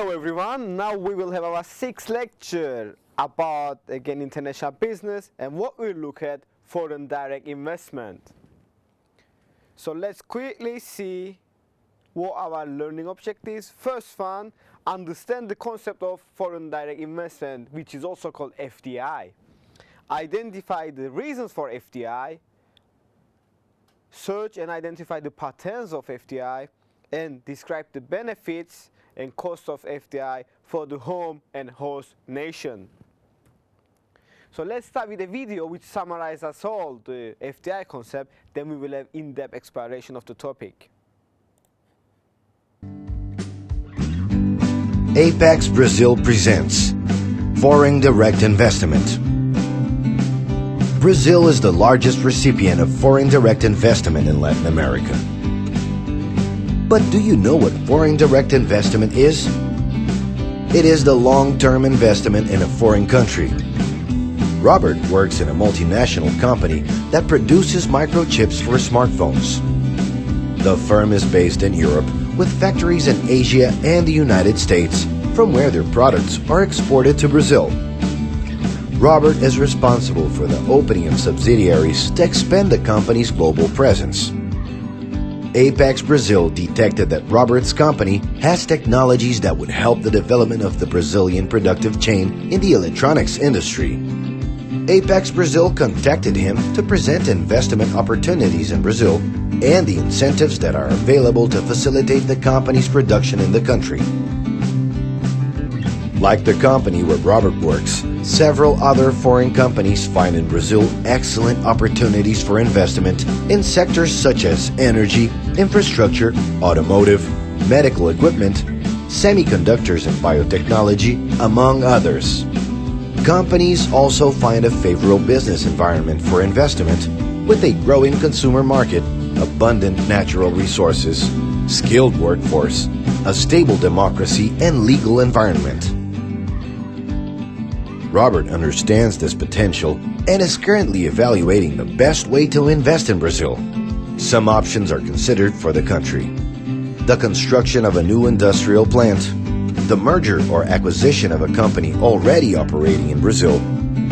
Hello everyone, now we will have our sixth lecture about again international business and what we'll look at foreign direct investment. So let's quickly see what our learning objectives. First one, understand the concept of foreign direct investment, which is also called FDI. Identify the reasons for FDI, search and identify the patterns of FDI, and describe the benefits and costs of FDI for the home and host nation. So let's start with a video which summarizes all the FDI concept, then we will have in-depth exploration of the topic. Apex Brazil presents Foreign Direct Investment. Brazil is the largest recipient of foreign direct investment in Latin America. But do you know what foreign direct investment is? It is the long-term investment in a foreign country. Robert works in a multinational company that produces microchips for smartphones. The firm is based in Europe with factories in Asia and the United States, from where their products are exported to Brazil. Robert is responsible for the opening of subsidiaries to expand the company's global presence. Apex Brazil detected that Robert's company has technologies that would help the development of the Brazilian productive chain in the electronics industry. Apex Brazil contacted him to present investment opportunities in Brazil and the incentives that are available to facilitate the company's production in the country. Like the company where Robert works, several other foreign companies find in Brazil excellent opportunities for investment in sectors such as energy, infrastructure, automotive, medical equipment, semiconductors and biotechnology, among others. Companies also find a favorable business environment for investment with a growing consumer market, abundant natural resources, skilled workforce, a stable democracy, and legal environment. Robert understands this potential and is currently evaluating the best way to invest in Brazil. Some options are considered for the country: the construction of a new industrial plant, the merger or acquisition of a company already operating in Brazil,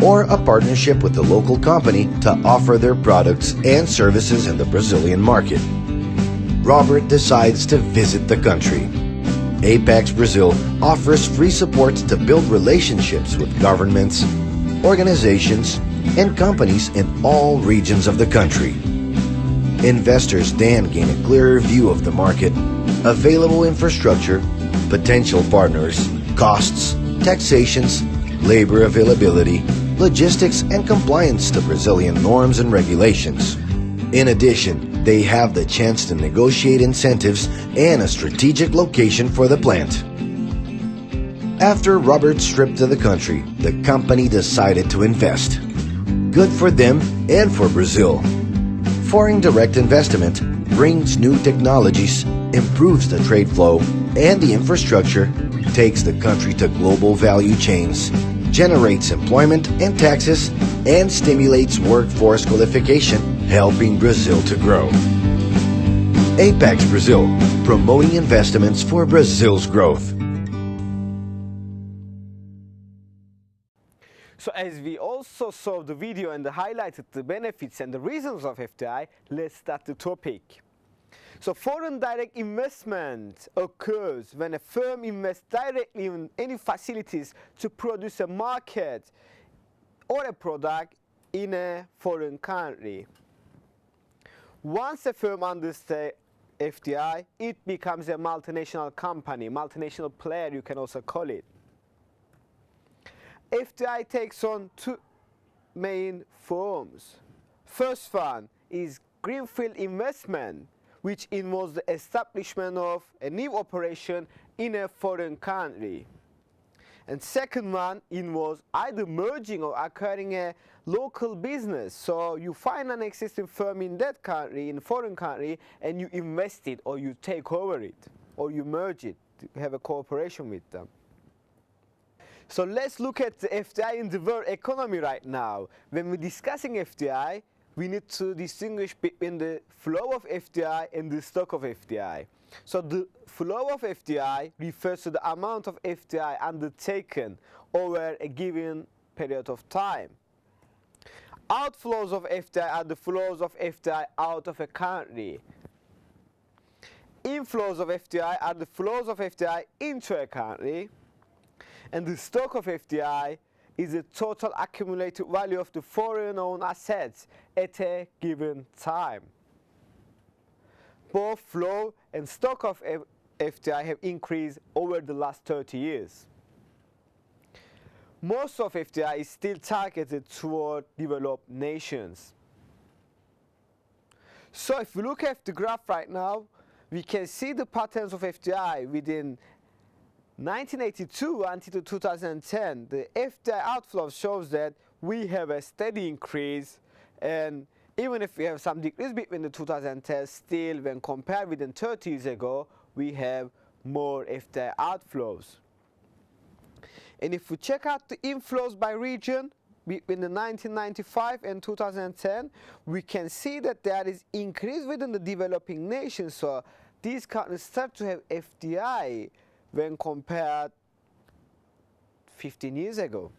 or a partnership with the local company to offer their products and services in the Brazilian market. Robert decides to visit the country. Apex Brazil offers free support to build relationships with governments, organizations, and companies in all regions of the country. Investors then gain a clearer view of the market, available infrastructure, potential partners, costs, taxations, labor availability, logistics, and compliance to Brazilian norms and regulations. In addition, they have the chance to negotiate incentives and a strategic location for the plant. After Robert's trip to the country, the company decided to invest. Good for them and for Brazil. Foreign direct investment brings new technologies, improves the trade flow and the infrastructure, takes the country to global value chains, generates employment and taxes, and stimulates workforce qualification, helping Brazil to grow. Apex Brazil, promoting investments for Brazil's growth. So as we also saw the video and highlighted the benefits and the reasons of FDI, let's start the topic. So foreign direct investment occurs when a firm invests directly in any facilities to produce a market or a product in a foreign country. Once a firm understands FDI, it becomes a multinational company, multinational player you can also call it. FDI takes on two main forms. First one is greenfield investment, which involves the establishment of a new operation in a foreign country. And second one involves either merging or acquiring a local business. So you find an existing firm in that country, in a foreign country, and you invest it or you take over it or you merge it, have a cooperation with them. So let's look at the FDI in the world economy right now. When we're discussing FDI, we need to distinguish between the flow of FDI and the stock of FDI. So the flow of FDI refers to the amount of FDI undertaken over a given period of time. Outflows of FDI are the flows of FDI out of a country. Inflows of FDI are the flows of FDI into a country. And the stock of FDI is the total accumulated value of the foreign-owned assets at a given time. Both flow and stock of FDI have increased over the last 30 years. Most of FDI is still targeted toward developed nations. So if we look at the graph right now, we can see the patterns of FDI within 1982 until 2010. The FDI outflow shows that we have a steady increase, and even if we have some decrease between the 2010, still when compared with 30 years ago, we have more FDI outflows. And if we check out the inflows by region between the 1995 and 2010, we can see that there is increase within the developing nations. So these countries start to have FDI when compared 15 years ago.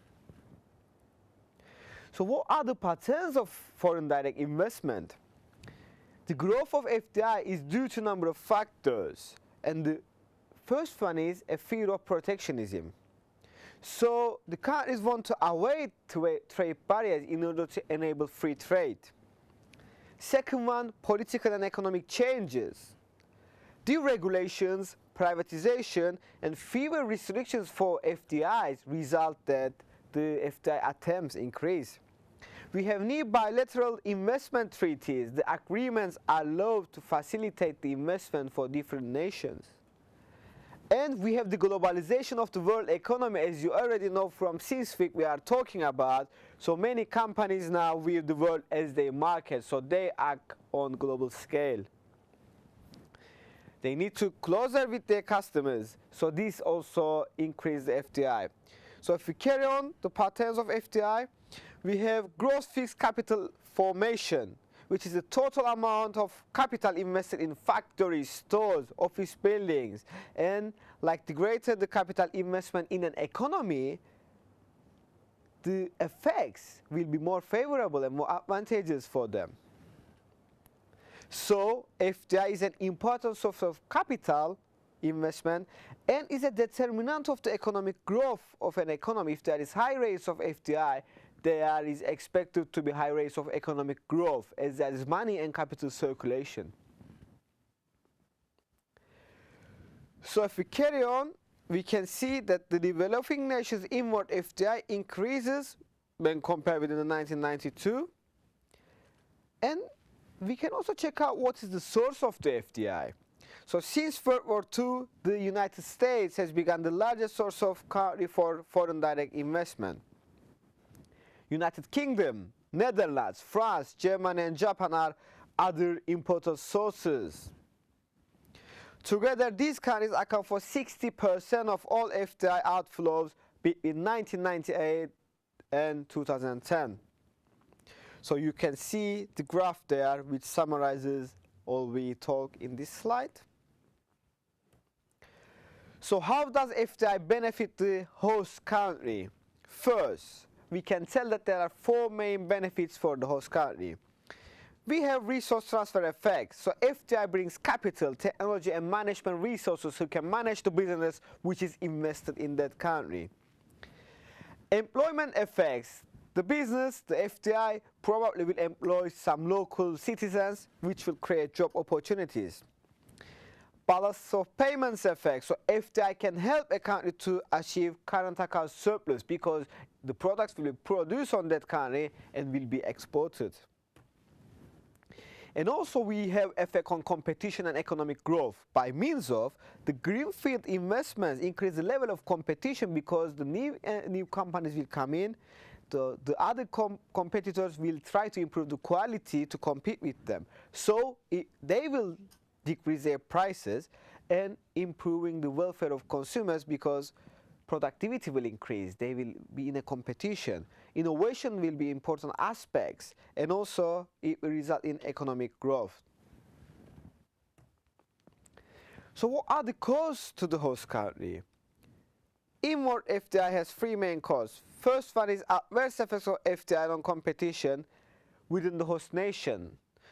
So what are the patterns of foreign direct investment? The growth of FDI is due to a number of factors, and the first one is a fear of protectionism. So the countries want to avoid trade barriers in order to enable free trade. Second one, political and economic changes. Deregulations, privatization, and fewer restrictions for FDIs result that the FDI attempts increase. We have new bilateral investment treaties. The agreements allow to facilitate the investment for different nations. And we have the globalization of the world economy, as you already know from CINSFIC we are talking about. So many companies now view the world as their market, so they act on global scale. They need to closer with their customers, so this also increases the FDI. So if we carry on the patterns of FDI, we have gross fixed capital formation, which is the total amount of capital invested in factories, stores, office buildings. And like the greater the capital investment in an economy, the effects will be more favorable and more advantageous for them. So FDI is an important source of capital investment and is a determinant of the economic growth of an economy. If there is high rates of FDI, there is expected to be high rates of economic growth as there is money and capital circulation. So if we carry on, we can see that the developing nations' inward FDI increases when compared with the 1992. And we can also check out what is the source of the FDI. So since World War II, the United States has become the largest source of country for foreign direct investment. United Kingdom, Netherlands, France, Germany, and Japan are other important sources. Together, these countries account for 60% of all FDI outflows between 1998 and 2010. So you can see the graph there, which summarizes all we talk in this slide. So how does FDI benefit the host country? First, we can tell that there are four main benefits for the host country. We have resource transfer effects. So FDI brings capital, technology, and management resources who can manage the business which is invested in that country. Employment effects. The business, the FDI, probably will employ some local citizens, which will create job opportunities. Balance of payments effect. So FDI can help a country to achieve current account surplus because the products will be produced on that country and will be exported. And also we have effect on competition and economic growth by means of the greenfield investments increase the level of competition because the new companies will come in. The other competitors will try to improve the quality to compete with them. So they will decrease their prices and improving the welfare of consumers because productivity will increase. They will be in a competition. Innovation will be important aspects, and also it will result in economic growth. So what are the costs to the host country? Inward FDI has three main costs. First one is adverse effects of FDI on competition within the host nation.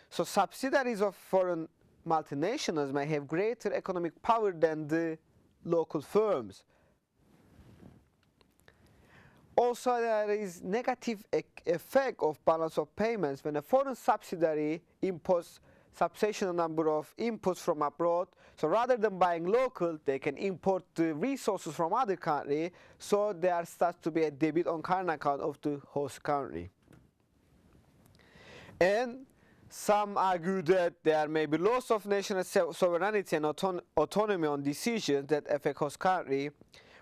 So subsidiaries of foreign multinationals may have greater economic power than the local firms. Also, there is negative effect of balance of payments when a foreign subsidiary imports substantial number of inputs from abroad. So rather than buying local, they can import the resources from other country. So there starts to be a debit on current account of the host country. And some argue that there may be loss of national sovereignty and autonomy on decisions that affect host country,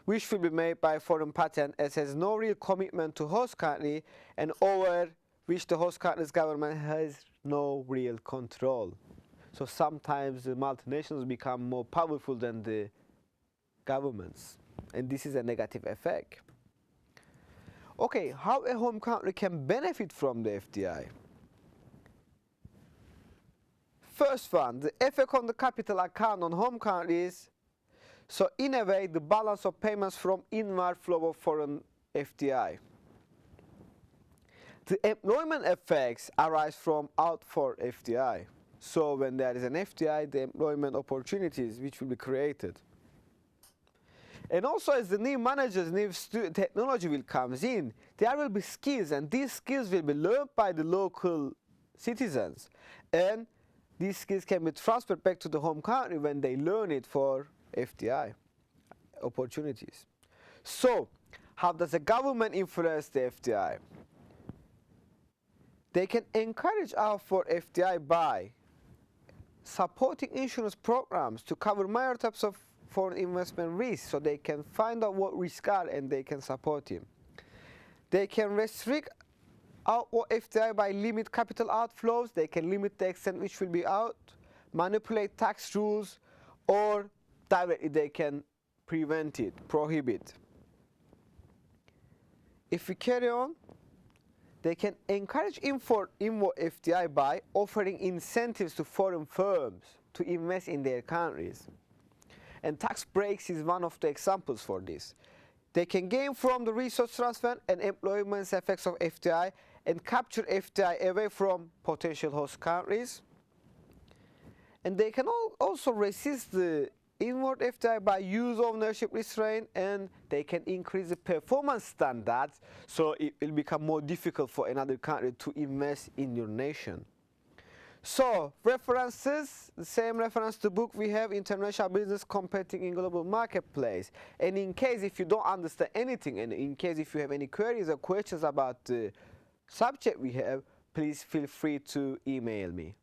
which will be made by foreign patent as has no real commitment to host country and over which the host country's government has no real control. So sometimes the multinationals become more powerful than the governments, and this is a negative effect. Okay, how a home country can benefit from the FDI? First one, the effect on the capital account on home countries. So in a way, the balance of payments from inward flow of foreign FDI. The employment effects arise from outward FDI. So when there is an FDI, the employment opportunities which will be created. And also as the new managers, new technology will comes in, there will be skills, and these skills will be learned by the local citizens. And these skills can be transferred back to the home country when they learn it for FDI opportunities. So how does the government influence the FDI? They can encourage outward FDI by supporting insurance programs to cover major types of foreign investment risks, so they can find out what risks are and they can support him. They can restrict outward FDI by limit capital outflows. They can limit the extent which will be out, manipulate tax rules, or directly they can prevent it, prohibit. If we carry on, they can encourage inward FDI by offering incentives to foreign firms to invest in their countries. And tax breaks is one of the examples for this. They can gain from the resource transfer and employment effects of FDI and capture FDI away from potential host countries. And they can also resist the inward FDI by use of ownership restraint, and they can increase the performance standards, so it will become more difficult for another country to invest in your nation. So references, the same reference to book we have, International Business Competing in Global Marketplace. And in case if you don't understand anything, and in case if you have any queries or questions about the subject we have, please feel free to email me.